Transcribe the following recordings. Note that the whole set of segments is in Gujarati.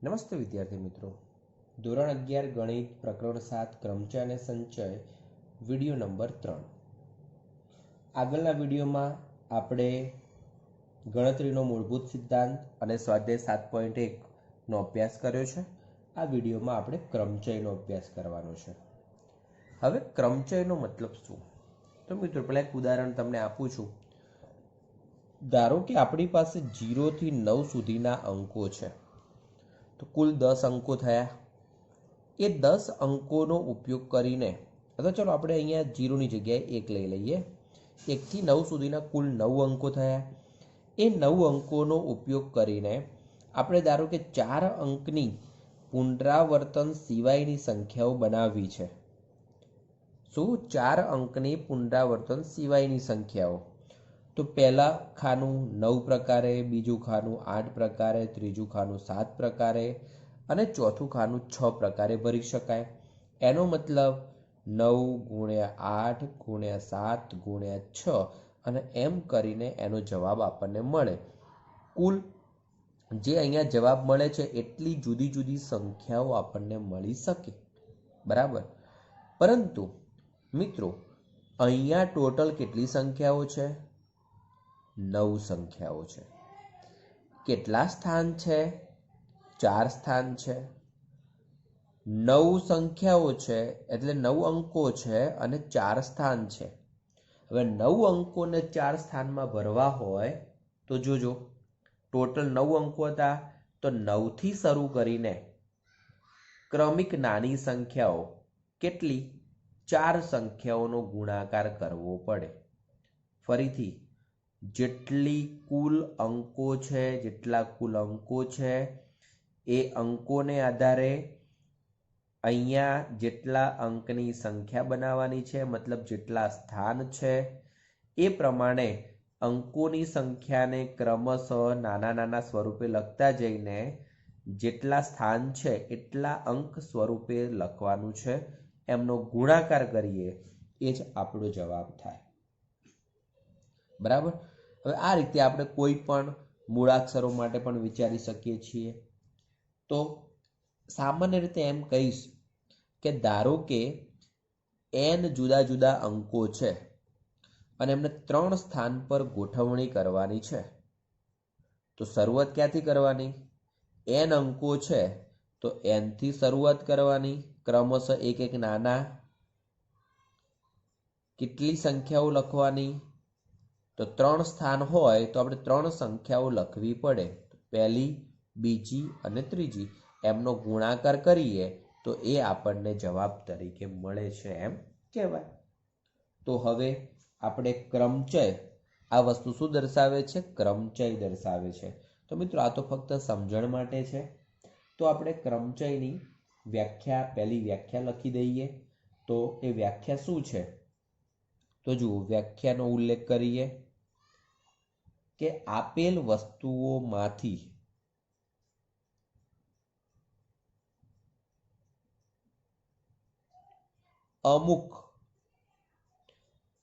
નમસ્તે વિદ્યાર્થી મિત્રો, ધોરણ 11 ગણિત પ્રકરણ 7 ક્રમચય અને સંચય વિડીયો નંબર 3. આગળના વિડીયોમાં આપણે ગણતરીનો મૂળભૂત સિદ્ધાંત અને સ્વાધ્યાય 7.1 નો અભ્યાસ કર્યો છે. આ વિડીયોમાં આપણે ક્રમચયનો અભ્યાસ કરવાનો છે. હવે ક્રમચયનો મતલબ શું? તો મિત્રો પહેલા એક ઉદાહરણ તમને આપું છું. ધારો કે આપણી પાસે 0 થી 9 સુધીના અંકો છે, તો કુલ 10 અંકો થયા. એ 10 અંકોનો ઉપયોગ કરીને, અથવા ચલો આપણે અહીંયા 0ની જગ્યાએ 1 લઈ લઈએ. 1 થી 9 સુધીના કુલ 9 અંકો થયા. એ 9 અંકોનો ઉપયોગ કરીને આપણે ધારો કે 4 અંકની પુનરાવર્તન સિવાયની સંખ્યાઓ બનાવવી છે. શું? 4 અંકની પુનરાવર્તન સિવાયની સંખ્યાઓ. તો પહેલા ખાનું 9 પ્રકારે, બીજું ખાનું 8 પ્રકારે, ત્રીજું ખાનું 7 પ્રકારે અને ચોથું ખાનું 6 પ્રકારે ભરી શકાય. એનો મતલબ 9 × 8 × 7 × 6 અને એમ કરીને એનો જવાબ આપણને મળે. કુલ જે અહીંયા જવાબ મળે છે એટલી જુદી જુદી સંખ્યાઓ આપણને મળી શકે. બરાબર. પરંતુ મિત્રો અહીંયા ટોટલ કેટલી સંખ્યાઓ છે? 9 સંખ્યાઓ છે. કેટલા સ્થાન છે? 4 સ્થાન છે. 9 સંખ્યાઓ છે એટલે 9 અંકો છે અને 4 સ્થાન છે. હવે 9 અંકોને 4 સ્થાનમાં ભરવા હોય તો જોજો, ટોટલ 9 અંકો હતા, તો 9 થી શરૂ કરીને ક્રમિક નાની સંખ્યાઓ કેટલી? 4 સંખ્યાઓનો ગુણાકાર કરવો પડે. ફરીથી, જેટલા કુલ અંકો છે એ અંકોને આધારે અહીંયા જેટલા અંકની સંખ્યા બનાવવાની છે, મતલબ જેટલા સ્થાન છે એ પ્રમાણે અંકોની સંખ્યાને ક્રમશઃ નાના નાના સ્વરૂપે લખતા જઈને જેટલા સ્થાન છે એટલા અંક સ્વરૂપે લખવાનું છે. એમનો ગુણાકાર કરીએ એ જ આપણો જવાબ થાય. બરાબર. હવે આ રીતે આપણે કોઈ પણ મૂળાક્ષરો માટે પણ વિચારી શકીએ છીએ. તો સામાન્ય રીતે એમ કહીશ કે ધારો કે n જુદા જુદા અંકો છે અને એમને 3 સ્થાન પર ગોઠવણી કરવાની છે. તો શરૂઆત ક્યાંથી કરવાની? n અંકો છે તો n થી શરૂઆત કરવાની, ક્રમશઃ એક એક નાના. કેટલી સંખ્યાઓ લખવાની? તો 3 સ્થાન હોય તો આપણે 3 સંખ્યાઓ લખવી પડે. પહેલી, બીજી અને ત્રીજી. એમનો ગુણાકાર કરીએ તો એ આપણને જવાબ તરીકે મળે છે એમ કહેવાય. તો હવે આપણે ક્રમચય, આ વસ્તુ શું દર્શાવે છે? ક્રમચય દર્શાવે છે. તો મિત્રો આ તો ફક્ત સમજણ માટે છે. તો આપણે ક્રમચયની પહેલી વ્યાખ્યા લખી દઈએ. તો એ વ્યાખ્યા શું છે? તો જુઓ, વ્યાખ્યાનો ઉલ્લેખ કરીએ કે આપેલ વસ્તુઓમાંથી અમુક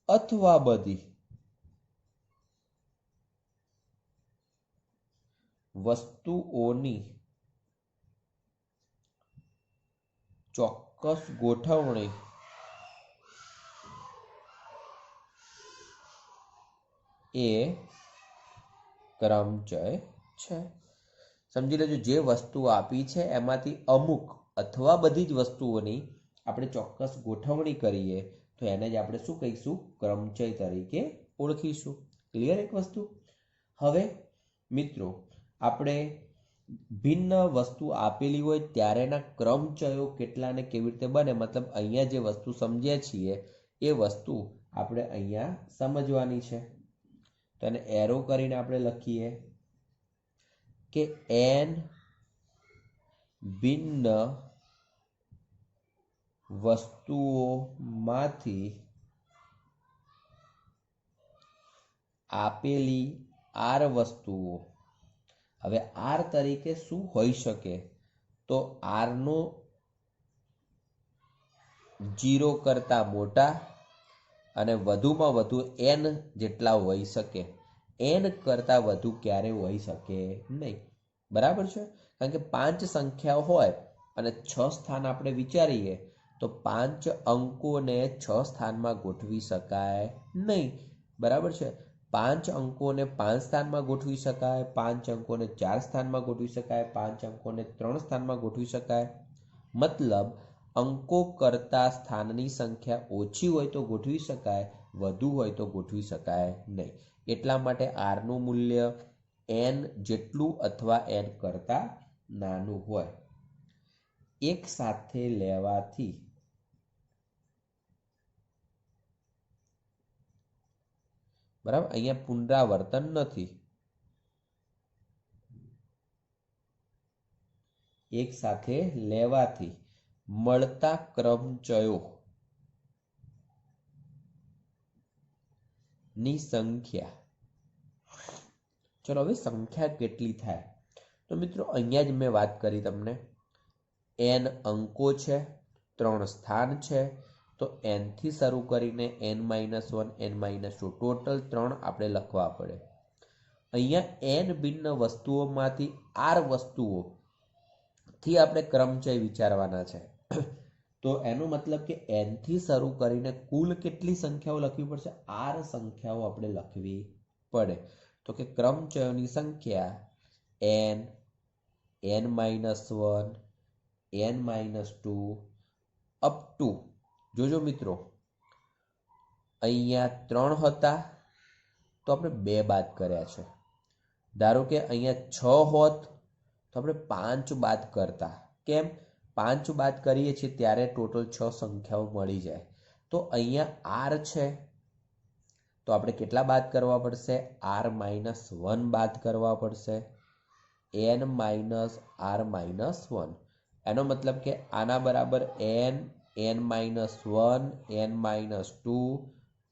અથવા બધી વસ્તુઓની ચોક્કસ ગોઠવણી એ ક્રમચય છે. સમજી લેજો, જે વસ્તુઓ આપી છે એમાંથી અમુક અથવા બધી જ વસ્તુઓની આપણે ચોક્કસ ગોઠવણી કરીએ તો એને જ આપણે શું કહીશું? ક્રમચય તરીકે ઓળખીશું. ક્લિયર એક વસ્તુ? હવે મિત્રો આપણે ભિન્ન વસ્તુ આપેલી હોય ત્યારેના ક્રમચયો કેટલા ને કેવી રીતે બને, મતલબ અહીંયા જે વસ્તુ સમજ્યા છીએ એ વસ્તુ આપણે અહીંયા સમજવાની છે. તો એને એરો કરીને આપણે લખીએ કે n ભિન્ન વસ્તુઓમાંથી આપેલી r વસ્તુઓ. હવે r તરીકે શું હોઈ શકે? તો r નો 0 કરતા મોટા અને વધુમાં વધુ n જેટલા હોઈ શકે. n કરતા વધુ ક્યારે હોઈ શકે નહીં. બરાબર છે? કારણ કે 5 સંખ્યાઓ હોય અને 6 સ્થાન આપણે વિચારીએ તો 5 અંકોને 6 સ્થાનમાં ગોઠવી શકાય નહીં. બરાબર છે? 5 અંકોને 5 સ્થાનમાં ગોઠવી શકાય, 5 અંકોને 4 સ્થાનમાં ગોઠવી શકાય, 5 અંકોને 3 સ્થાનમાં ગોઠવી શકાય. મતલબ અંકો કરતા સ્થાનની સંખ્યા ઓછી હોય તો ગોઠવી શકાય, વધુ હોય તો ગોઠવી શકાય નહીં. એટલા માટે r નું મૂલ્ય n જેટલું અથવા n કરતા નાનું હોય. એક સાથે લેવાથી બરાબર, અહીંયા પુનરાવર્તન નથી. એક સાથે લેવાથી મળતા ક્રમચયો ની સંખ્યા. ચલો હવે સંખ્યા કેટલી થાય? તો મિત્રો અહીંયા જ મેં વાત કરી તમને, n અંકો છે, 3 સ્થાન છે, તો n થી શરૂ કરીને n-1 n-2 ટોટલ 3 આપણે લખવા પડે. અહીંયા n ભિન્ન વસ્તુઓમાંથી r વસ્તુઓ થી આપણે ક્રમચય વિચારવાના છે. તો એનો મતલબ કે n થી શરૂ કરીને કુલ કેટલી સંખ્યાઓ લખવી પડશે? r સંખ્યાઓ આપણે લખવી પડે. તો કે ક્રમચયોની સંખ્યા n, n-1, n-2 up to, જોજો મિત્રો અહીંયા 3 હતા તો આપણે 2 બાદ કર્યા છે. ધારો કે અહીંયા 6 હોત તો આપણે 5 બાદ કરતા. કેમ? 5 બાદ કરીએ છીએ ત્યારે ટોટલ 6 સંખ્યાઓ મળી જાય. તો અહીંયા r છે તો આપણે કેટલા બાદ કરવા પડશે? r-1 બાદ કરવા પડશે. n-r-1, એનો મતલબ કે આના બરાબર n, n-1, n-2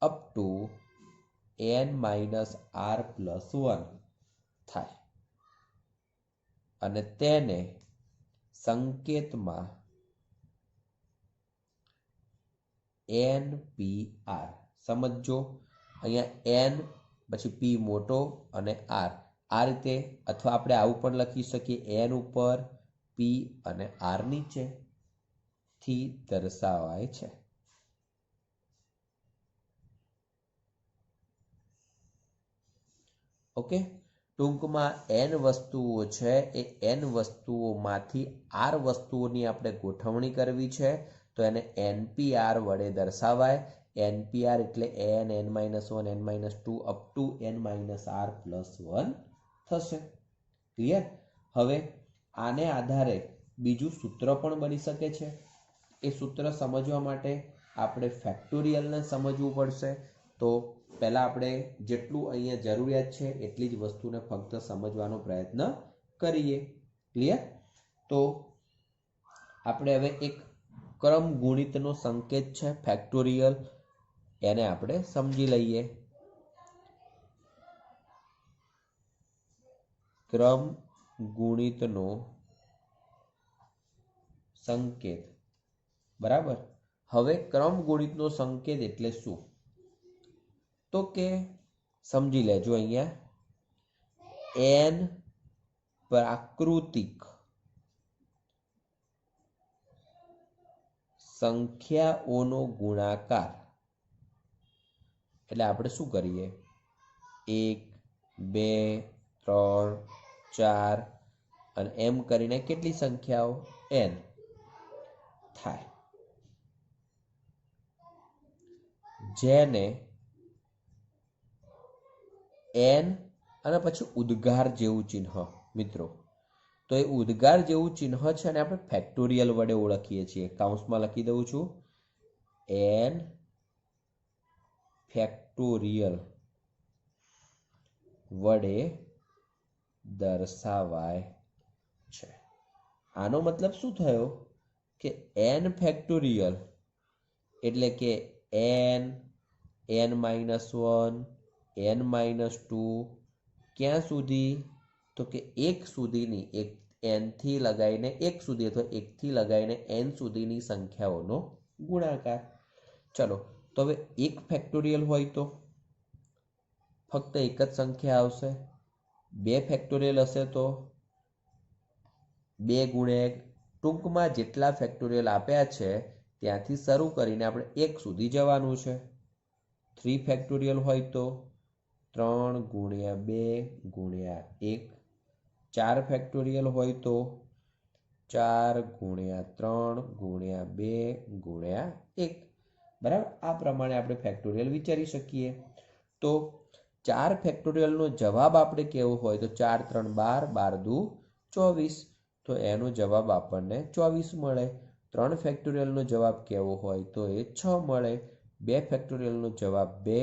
up to n-r+1 થાય. અને તેને સંકેતમાં NPR સમજો. અહીંયા n પછી p મોટો અને r, આ રીતે, અથવા આપણે આવું પણ લખી શકીએ, n ઉપર p અને r નીચે થી દર્શાવાય છે. ઓકે, ટૂંકમાં n વસ્તુઓ છે, એ n વસ્તુઓમાંથી r વસ્તુઓની આપણે ગોઠવણી કરવી છે, તો એને NPR વડે દર્શાવાય. NPR એટલે n, n-1, n-2 up to n-r+1 થશે. ક્લિયર? હવે આને આધારે બીજું સૂત્ર પણ બની શકે છે. એ સૂત્ર સમજવા માટે આપણે ફેક્ટોરિયલને સમજવું પડશે. તો પહેલા આપણે જેટલું અહીંયા જરૂરિયાત છે એટલી જ વસ્તુને ફક્ત સમજવાનો પ્રયત્ન કરીએ. ક્લિયર? તો આપણે હવે એક ક્રમ ગુણિતનો સંકેત છે ફેક્ટોરિયલ, એને આપણે સમજી લઈએ. ક્રમ ગુણિતનો સંકેત. બરાબર, હવે ક્રમ ગુણિતનો સંકેત એટલે શું? તો કે સમજી લેજો, અહીંયા n પ્રાકૃતિક સંખ્યાઓનો ગુણાકાર. એટલે આપણે શું કરીએ? 1, 2, 3, 4 અને એમ કરીને કેટલી સંખ્યાઓ? n થાય. જેને n અને પછી ઉદ્ગાર જેવું ચિહ્ન, મિત્રો, તો એ ઉદ્ગાર જેવું ચિહ્ન છે અને આપણે ફેક્ટોરિયલ વડે ઓળખીએ છીએ. કૌંસમાં લખી દઉં છું, n ફેક્ટોરિયલ વડે દર્શાવાય છે. આનો મતલબ શું થયો? કે n ફેક્ટોરિયલ એટલે કે n, n-1, n-2 ક્યાં સુધી? તો કે 1 સુધીની, એક n થી લગાવીને 1 સુધી અથવા 1 થી લગાવીને n સુધીની સંખ્યાઓનો ગુણાકાર. ચલો, તો હવે 1 ફેક્ટોરિયલ હોય તો ફક્ત એક જ સંખ્યા આવશે. 2 ફેક્ટોરિયલ હશે તો 2 ગુણ્યા 1 ટૂંકમાં જેટલા ફેક્ટોરિયલ આપ્યા છે ત્યાંથી શરૂ કરીને આપણે 1 સુધી જવાનું છે. 3 ફેક્ટોરિયલ હોય તો 3 ગુણ્યા 2 ગુણ્યા 1. 4 ફેક્ટોરિયલ હોય તો 4 ગુણ્યા 3 ગુણ્યા 2 ગુણ્યા 1. બરાબર, આ પ્રમાણે આપણે ફેક્ટોરિયલ વિચારી શકીએ. તો 4 ફેક્ટોરિયલનો જવાબ આપણે કેવો હોય તો 4 3 12, 12 દુ 24. તો એનો જવાબ આપણને 24 મળે. 3 ફેક્ટોરિયલનો જવાબ કેવો હોય તો એ 6 મળે. 2 ફેક્ટોરિયલનો જવાબ 2,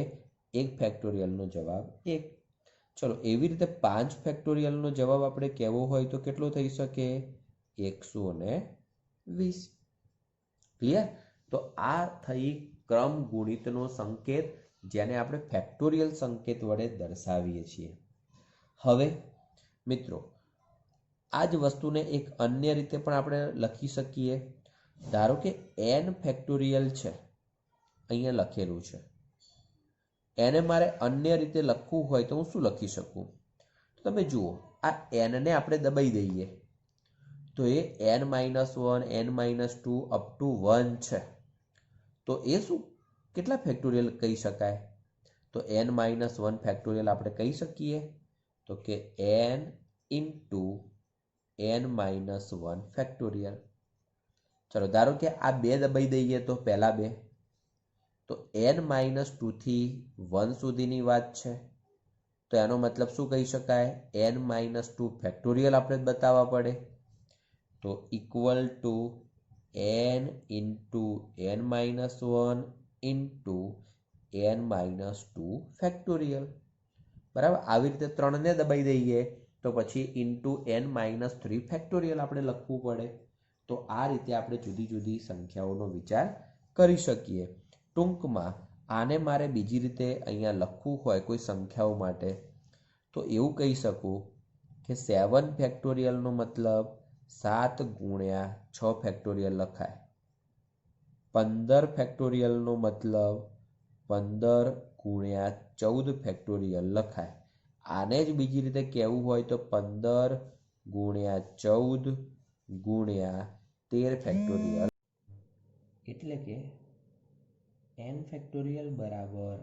1 ફેક્ટોરિયલનો જવાબ 1. ચલો, એવી રીતે 5 ફેક્ટોરિયલનો જવાબ આપણે કેવો હોય તો કેટલો થઈ શકે? 120. ક્લિયર? તો આ થઈ ક્રમ ગુણિતનો સંકેત, જેને આપણે ફેક્ટોરિયલ સંકેત વડે દર્શાવીએ છીએ. હવે મિત્રો, આ જ વસ્તુને એક અન્ય રીતે પણ આપણે લખી શકીએ. ધારો કે n ફેક્ટોરિયલ છે, અહીંયા લખેલું છે. એને મારે અન્ય રીતે લખવું હોય તો હું શું લખી શકું? તો તમે જુઓ, આ n ને આપણે દબાઈ દઈએ તો એ n-1, n-2 અપ ટુ 1 છે. તો એ શું, કેટલા ફેક્ટોરિયલ કહી શકાય? તો n-1 ફેક્ટોરિયલ આપણે કહી શકીએ તો કે n ઇન્ટુ n-1 ફેક્ટોરિયલ. ચલો, ધારો કે આ 2 દબાઈ દઈએ તો પહેલા 2, તો n-2 થી 1 સુધીની વાત છે. તો એનો મતલબ શું કહી શકાય? n-2 ફેક્ટોરિયલ આપણે બતાવવા પડે. તો equal to n into n-1 into n-2 factorial. બરાબર, આવી રીતે 3 ને દબાઈ દઈએ તો પછી ઇન્ટુ n-3 ફેક્ટોરિયલ આપણે લખવું પડે. તો આ રીતે આપણે જુદી જુદી સંખ્યાઓનો વિચાર કરી શકીએ. ટૂંકમાં આને મારે બીજી રીતે અહીંયા લખવું હોય કોઈ સંખ્યાઓ માટે તો એવું કહી શકું કે 7 ફેક્ટોરિયલનો મતલબ 7 ગુણ્યા 6 ફેક્ટોરિયલ લખાય. 15 ફેક્ટોરિયલનો મતલબ 15 ગુણ્યા 14 ફેક્ટોરિયલ લખાય. આને જ બીજી રીતે કહેવું હોય તો 15 ગુણ્યા 14 ગુણ્યા 13 ફેક્ટોરિયલ. એટલે કે n ફેક્ટોરિયલ બરાબર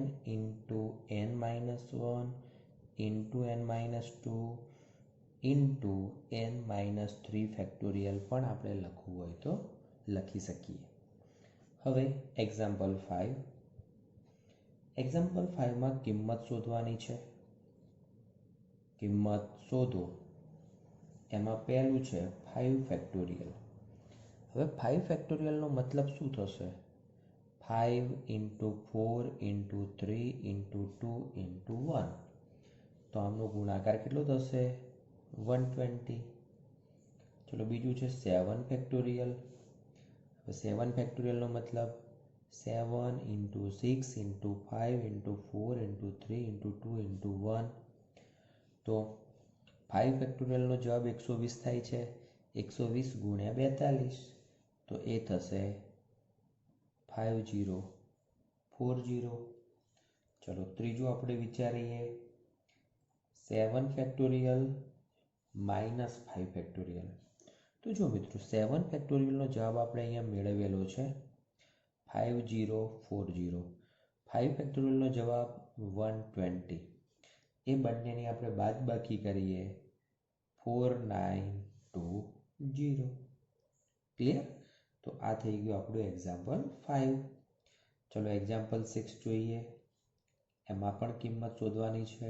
n into n-1 into n-2 into n-3 factorial પણ આપણે લખવું હોય તો લખી શકીએ. હવે એક્ઝામ્પલ 5. એક્ઝામ્પલ 5માં કિંમત શોધવાની છે. કિંમત શોધો. એમાં પહેલું છે 5 ફેક્ટોરિયલ. હવે 5 ફેક્ટોરિયલનો મતલબ શું થશે? 5 ઇન્ટુ 4 ઇન્ટુ 3 ઇન્ટુ 2 ઇન્ટુ 1. તો આમનો ગુણાકાર કેટલો થશે? 120. ચલો, બીજું છે 7 ફેક્ટોરિયલ. હવે 7 ફેક્ટોરિયલનો મતલબ 7 into 6 into 5 into 4 into 3 into 2 into 1. તો 5 ફેક્ટોરિયલનો જવાબ 120 થાય છે. 120 ગુણ્યા 42. તો એ થશે 5040. ચલો, ત્રીજું આપણે વિચારીએ 7 ફેક્ટોરિયલ માઇનસ 5 ફેક્ટોરિયલ. તો જો મિત્રો, 7 ફેક્ટોરિયલનો જવાબ આપણે અહીંયા મેળવેલો છે 5040. 5 ફેક્ટોરિયલનો જવાબ 120. એ બંનેની આપણે બાદબાકી કરીએ 4920. ક્લિયર? તો આ થઈ ગયું આપણું એક્ઝામ્પલ 5. ચલો, એક્ઝામ્પલ 6 જોઈએ. એમાં પણ કિંમત શોધવાની છે.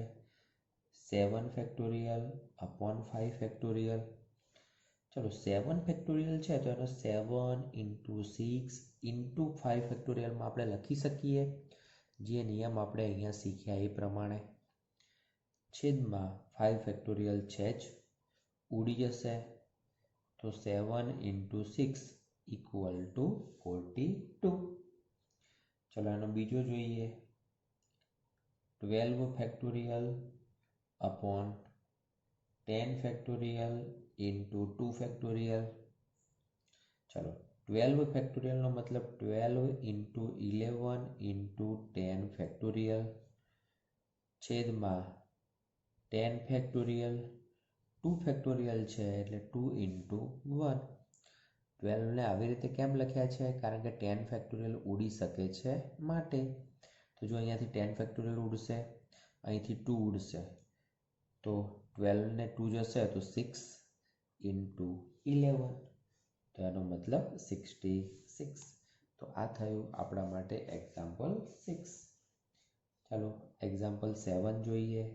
7 ફેક્ટોરિયલ અપોન 5 ફેક્ટોરિયલ. ચલો, 7 ફેક્ટોરિયલ છે તો એનો 7 ઇન્ટુ 6 ઇન્ટુ 5 ફેક્ટોરિયલમાં આપણે લખી શકીએ. જે નિયમ આપણે અહીંયા શીખ્યા એ પ્રમાણે. છેદમાં 5 ફેક્ટોરિયલ છે જ, ઉડી જશે. તો 7 ઇન્ટુ 6 ઇક્વલ ટુ 42. ચલો, એનો બીજો જોઈએ. 12 factorial upon 10 factorial into 2 factorial. ચલો, 12 ફેક્ટોરિયલનો મતલબ 12 ઇન્ટુ 11 ઇન્ટુ 10 ફેક્ટોરિયલ છેદમાં 10 ફેક્ટોરિયલ. 2 ફેક્ટોરિયલ છે એટલે 2 ઇન્ટુ 1. 12ને આવી રીતે કેમ લખ્યા છે? કારણ કે 10 ફેક્ટોરિયલ ઉડી શકે છે માટે. તો જો અહીંયાથી 10 ફેક્ટોરિયલ ઉડશે, અહીંથી 2 ઉડશે, તો 12 ને 2 જશે તો 6 ઇન્ટુ 11, તો એનો મતલબ 66. તો આ થયું આપણા માટે એક્ઝામ્પલ 6. ચાલો એક્ઝામ્પલ 7 જોઈએ.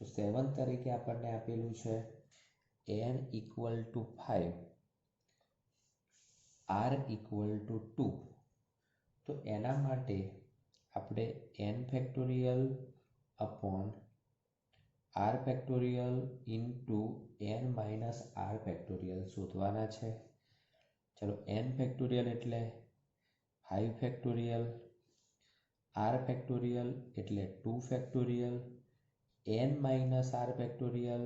તો 7 તરીકે આપણને આપેલું છે n equal to 5, r equal to 2. તો એના માટે આપણે n factorial upon r factorial into n minus r factorial શોધવાના છે. ચલો n ફેક્ટોરિયલ એટલે 5 ફેક્ટોરિયલ, r ફેક્ટોરિયલ એટલે 2 factorial, n minus r factorial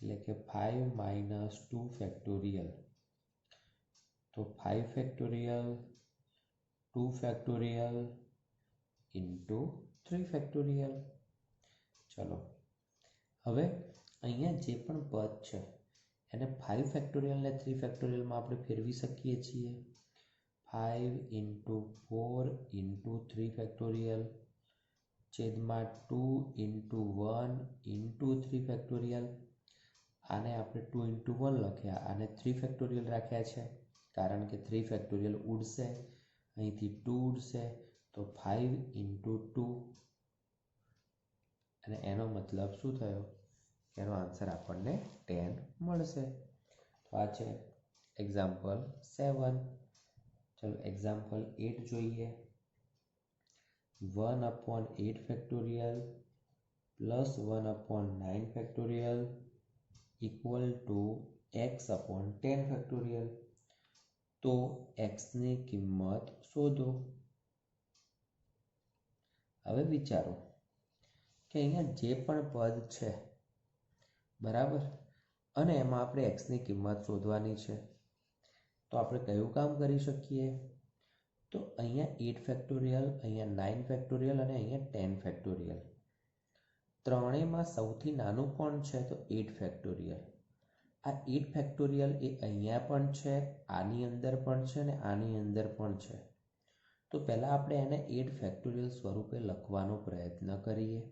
એટલે કે 5 માઇનસ 2 ફેક્ટોરિયલ. તો 5 ફેક્ટોરિયલ, 2 ફેક્ટોરિયલ ઇન્ટુ 3 ફેક્ટોરિયલ. ચલો હવે અહીંયા જે પણ પદ છે એને 5 ફેક્ટોરિયલ ને 3 ફેક્ટોરિયલમાં આપણે ફેરવી શકીએ છીએ. 5 ઇન્ટુ 4 ઇન્ટુ 3 ફેક્ટોરિયલ છેદમાં 2 ઇન્ટુ 1 ઇન્ટુ 3 ફેક્ટોરિયલ. આને આપણે 2 ઇન્ટુ 1 લખ્યા, આને 3 ફેક્ટોરિયલ રાખ્યા છે કારણ કે 3 ફેક્ટોરિયલ ઉડશે, અહીંથી 2 ઉડશે, તો 5 ઇન્ટુ 2, અને એનો મતલબ શું થયો? એનો આન્સર આપણને 10 મળશે. તો આ છે એક્ઝામ્પલ 7. ચલો એક્ઝામ્પલ 8 જોઈએ. 1/8 factorial plus 1/9 factorial equal to x/10 factorial. તો xની કિંમત શોધો. હવે વિચારો કે અહીંયા જે પણ પદ છે બરાબર, અને એમાં આપણે xની કિંમત શોધવાની છે. તો આપણે કયું કામ કરી શકીએ? તો અહીંયા 8 ફેક્ટોરિયલ, અહીંયા 9 ફેક્ટોરિયલ અને અહીંયા 10 ફેક્ટોરિયલ. ત્રણેયમાં સૌથી નાનું કોણ છે? તો 8 ફેક્ટોરિયલ. આ 8 ફેક્ટોરિયલ એ અહીંયા પણ છે, આની અંદર પણ છે અને આની અંદર પણ છે. તો પહેલાં આપણે એને 8 ફેક્ટોરિયલ સ્વરૂપે લખવાનો પ્રયત્ન કરીએ.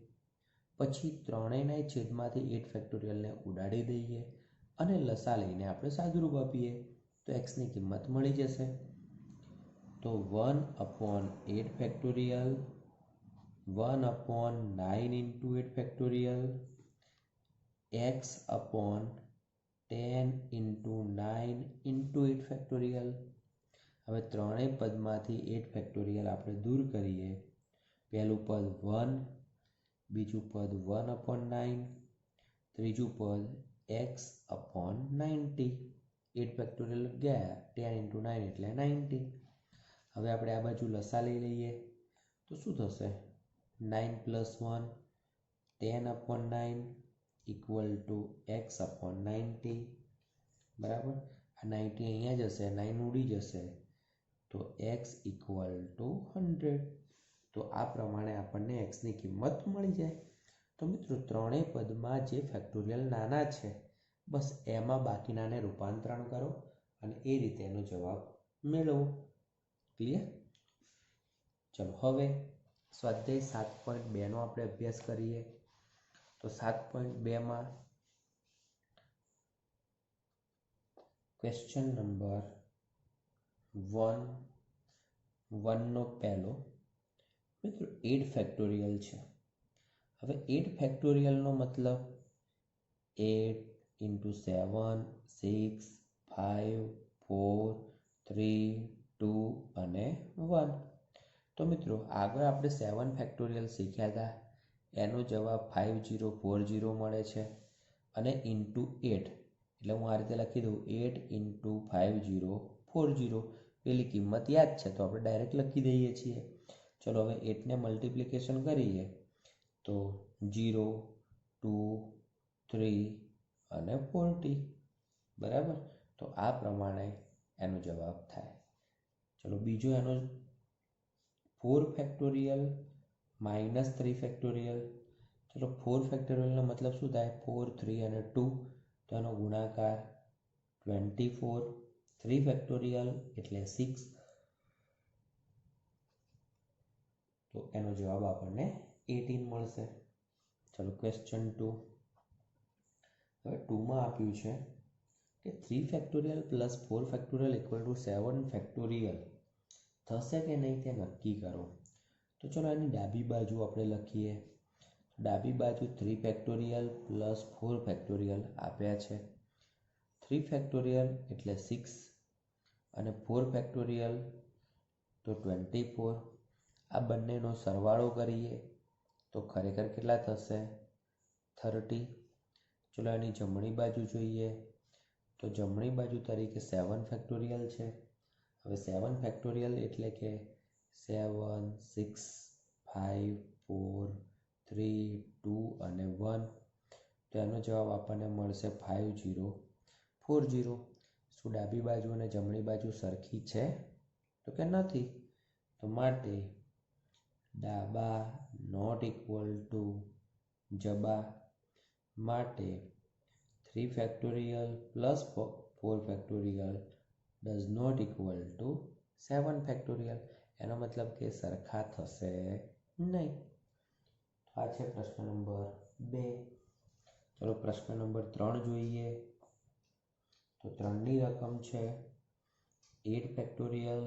પછી ત્રણેયના છેદમાંથી 8 ફેક્ટોરિયલને ઉડાડી દઈએ અને લસા લઈને આપણે સાદુરૂપ આપીએ તો xની કિંમત મળી જશે. તો 1/8 factorial 1/9 into 8 factorial x/10 into 9 into 8 factorial. હવે ત્રણેય પદમાંથી 8 ફેક્ટોરિયલ આપણે દૂર કરીએ. પહેલું પદ 1, બીજું પદ 1/9, ત્રીજું પદ x/90. 8 ફેક્ટોરિયલ ગયા, 10 ઇન્ટુ 9 એટલે 90. હવે આપણે આ બાજુ લસા લઈ લઈએ તો શું થશે? 9 પ્લસ 1 10/9 ઇક્વલ ટુ x/90. બરાબર, આ 90 અહીંયા જશે, 9 ઉડી જશે, તો x ઇક્વલ ટુ 100. તો આ પ્રમાણે આપણને xની કિંમત મળી જાય. તો મિત્રો ત્રણેય પદમાં જે ફેક્ટોરિયલ નાના છે બસ એમાં બાકીનાને રૂપાંતરણ કરો અને એ રીતે એનો જવાબ મેળવો. ક્લિયર? ચલો હવે સ્વાધ્યાય 7.2 નો આપણે અભ્યાસ કરીએ. તો 7.2માં ક્વેશ્ચન નંબર 1 નો પહેલો મિત્રો 8 ફેક્ટોરિયલ છે. હવે 8 ફેક્ટોરિયલનો મતલબ 8 ઇન્ટુ 7, 6, 5, 4, 3, 2 અને 1. તો મિત્રો આગળ આપણે 7 ફેક્ટોરિયલ શીખ્યા હતા, એનો જવાબ 5040 મળે છે અને ઇન્ટુ 8 એટલે હું આ રીતે લખી દઉં 8 ઇન્ટુ 5040. પેલી કિંમત યાદ છે તો આપણે ડાયરેક્ટ લખી દઈએ છીએ. ચલો હવે 8ને મલ્ટિપ્લિકેશન કરીએ તો 0, 2, 3 અને 40. બરાબર, તો આ પ્રમાણે એનો જવાબ થાય. ચલો બીજો એનો 4 ફેક્ટોરિયલ માઇનસ 3 ફેક્ટોરિયલ. ચલો 4 ફેક્ટોરિયલનો મતલબ શું થાય? 4, 3 અને 2, તો એનો ગુણાકાર 24. 3 ફેક્ટોરિયલ એટલે 6, તો એનો જવાબ આપણને 18 મળશે. ચલો ક્વેશ્ચન 2. હવે 2માં આપ્યું છે કે 3 factorial plus 4 factorial equal to 7 factorial થશે કે નહીં તે નક્કી કરો. તો ચલો આની ડાબી બાજુ આપણે લખીએ. ડાબી બાજુ 3 ફેક્ટોરિયલ પ્લસ 4 ફેક્ટોરિયલ આપ્યા છે. 3 ફેક્ટોરિયલ એટલે 6 અને 4 ફેક્ટોરિયલ તો 24. આ બંનેનો સરવાળો કરીએ તો ખરેખર કેટલા થશે? 30. ચલો એની જમણી બાજુ જોઈએ તો જમણી બાજુ તરીકે 7 ફેક્ટોરિયલ છે. હવે 7 ફેક્ટોરિયલ એટલે કે 7, 6, 5, 4, 3, 2 અને 1, તો એનો જવાબ આપણને મળશે 5040. શું ડાબી બાજુ અને જમણી બાજુ સરખી છે? તો કે નથી. તો માટે ડાબા નોટ ઇક્વલ ટુ જબા. માટે 3 factorial plus 4 factorial does not equal to 7 factorial. એનો મતલબ કે સરખા થશે નહીં. આ છે પ્રશ્ન નંબર 2. ચલો પ્રશ્ન નંબર 3 જોઈએ. તો 3ની રકમ છે 8 ફેક્ટોરિયલ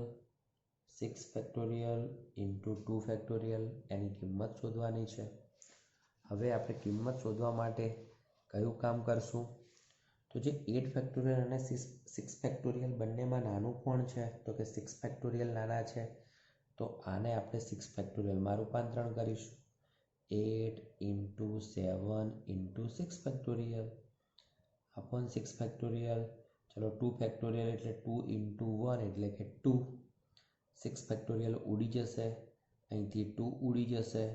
6 ફેક્ટોરિયલ ઇન્ટુ 2 ફેક્ટોરિયલ. એની કિંમત શોધવાની છે. હવે આપણે કિંમત શોધવા માટે કયું કામ કરશું? તો જે 8 ફેક્ટોરિયલ અને 6 ફેક્ટોરિયલ બંનેમાં નાનું કોણ છે? તો કે 6 ફેક્ટોરિયલ નાના છે. તો આને આપણે 6 ફેક્ટોરિયલમાં રૂપાંતરણ કરીશું. 8 into 7 into 6 factorial upon 6 factorial. ચલો 2 ફેક્ટોરિયલ એટલે 2 ઇન્ટુ 1 એટલે કે 2. 6 ફેક્ટોરિયલ ઉડી જશે, અહીંથી 2 ઉડી જશે,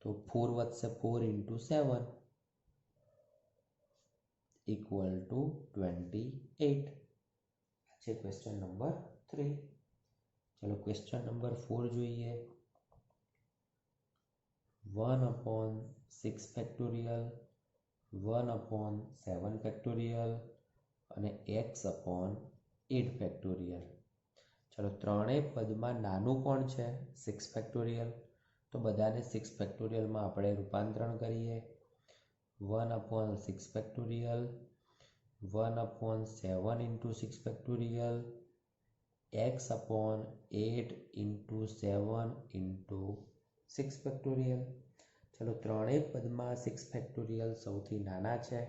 તો 4 વધશે. 4 ઇન્ટુ 7 ઇક્વલ ટુ 28. આ છે ક્વેશ્ચન નંબર 3. ચલો ક્વેશ્ચન નંબર 4 જોઈએ. 1/6 ફેક્ટોરિયલ 1/7 ફેક્ટોરિયલ અને x/8 ફેક્ટોરિયલ. ચલો ત્રણેય પદમાં નાનું કોણ છે? 6 ફેક્ટોરિયલ. તો બધાને 6 ફેક્ટોરિયલમાં આપણે રૂપાંતરણ કરીએ. 1/6 factorial 1/7 into 6 factorial x/8 into 7 into 6 factorial. ચલો ત્રણેય પદમાં 6 ફેક્ટોરિયલ સૌથી નાના છે,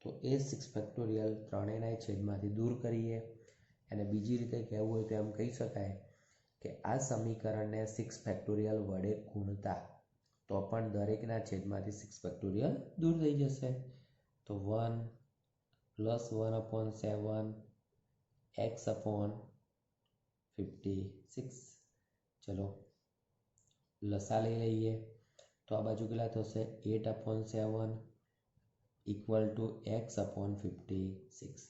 તો એ 6 ફેક્ટોરિયલ ત્રણેયના છેદમાંથી દૂર કરીએ. અને બીજી રીતે કહેવું હોય તો એમ કહી શકાય કે આ સમીકરણને 6 ફેક્ટોરિયલ વડે ગુણતા તો પણ દરેકના છેદમાંથી 6 ફેક્ટોરિયલ દૂર થઈ જશે. તો 1 પ્લસ 1/7 x/56. ચલો લસા લઈ લઈએ. તો આ બાજુ કેટલા થશે? 8/7 ઇક્વલ ટુ x/56.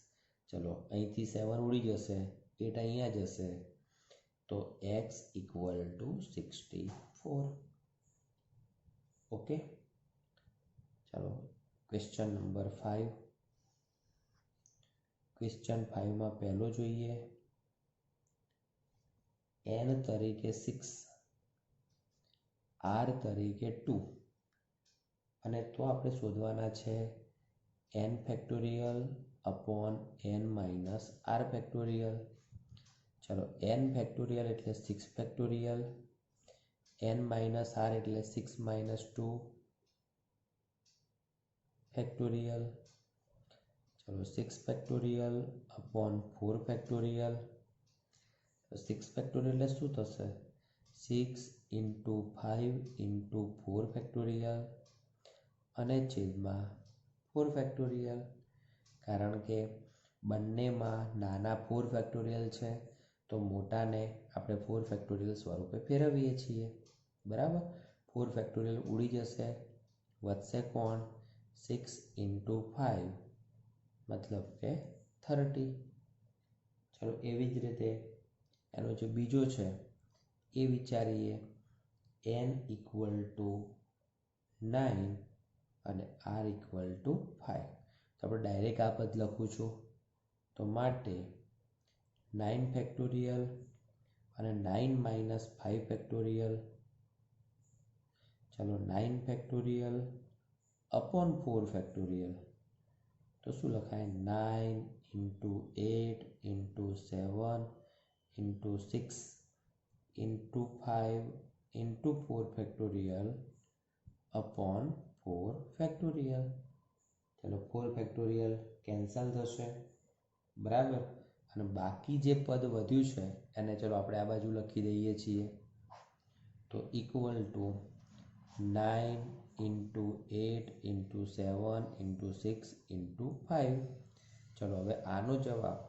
ચલો અહીંથી 7 ઉડી જશે, 8 અહીંયા જશે, તો x ઇક્વલ ટુ 64. ઓકે. ચાલો ક્વેશ્ચન નંબર 5. ક્વેશ્ચન 5માં પહેલો જોઈએ. n તરીકે 6, r તરીકે 2, અને તો આપણે શોધવાના છે n factorial upon n minus r factorial. ચલો n ફેક્ટોરિયલ એટલે 6 ફેક્ટોરિયલ, n માઇનસ r એટલે 6 માઇનસ 2 ફેક્ટોરિયલ. ચલો 6 ફેક્ટોરિયલ અપોન 4 ફેક્ટોરિયલ. 6 ફેક્ટોરિયલ એટલે શું થશે? 6 ઇન્ટુ 5 ઇન્ટુ 4 ફેક્ટોરિયલ અને છેદમાં 4 ફેક્ટોરિયલ. કારણ કે બંનેમાં નાના 4 ફેક્ટોરિયલ છે, તો મોટાને આપણે 4 ફેક્ટોરિયલ સ્વરૂપે ફેરવીએ છીએ. બરાબર. 4 ફેક્ટોરિયલ ઉડી જશે, વધશે કોણ? 6 ઇન્ટુ 5 મતલબ કે 30. ચલો એવી જ રીતે એનો જે બીજો છે એ વિચારીએ. n ઇક્વલ ટુ 9 અને r ઇક્વલ ટુ 5. તો આપણે ડાયરેક્ટ આ પદ લખું છું, તો માટે 9 ફેક્ટોરિયલ અને 9 માઇનસ 5 ફેક્ટોરિયલ, ચાલો 9 ફેક્ટોરિયલ અપોન 4 ફેક્ટોરિયલ, તો શું લખાય 9 into 8 into 7 into 6 into 5 into 4 factorial upon 4 factorial. ચાલો 4 ફેક્ટોરિયલ કેન્સલ થશે, બરાબર. અને બાકી જે પદ વધ્યું છે એને ચલો આપણે આ બાજુ લખી દઈએ છીએ, તો equal to 9 into 8 into 7 into 6 into 5. ચલો હવે આનો જવાબ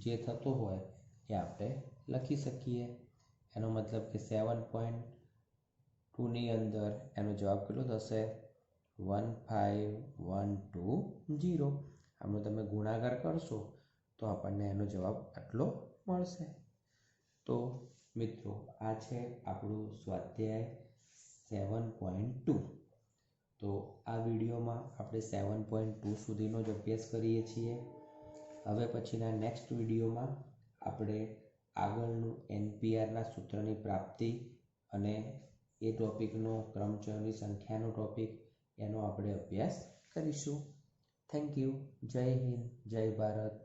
જે થતો હોય એ આપણે લખી શકીએ. એનો મતલબ કે 7.2ની અંદર એનો જવાબ કેટલો થશે 15120. આનો તમે ગુણાકાર કરશો તો આપણને એનો જવાબ આટલો મળશે. તો મિત્રો આ છે આપણું સ્વાધ્યાય 7.2. તો આ વિડીયોમાં આપણે 7.2 સુધીનો જ અભ્યાસ કરીએ છીએ. હવે પછીના નેક્સ્ટ વિડીયોમાં આપણે આગળનું NPRના સૂત્રની પ્રાપ્તિ અને એ ટોપિકનો ક્રમચયની સંખ્યાનો ટોપિક એનો આપણે અભ્યાસ કરીશું. Thank you. જય હિન્દ, જય ભારત.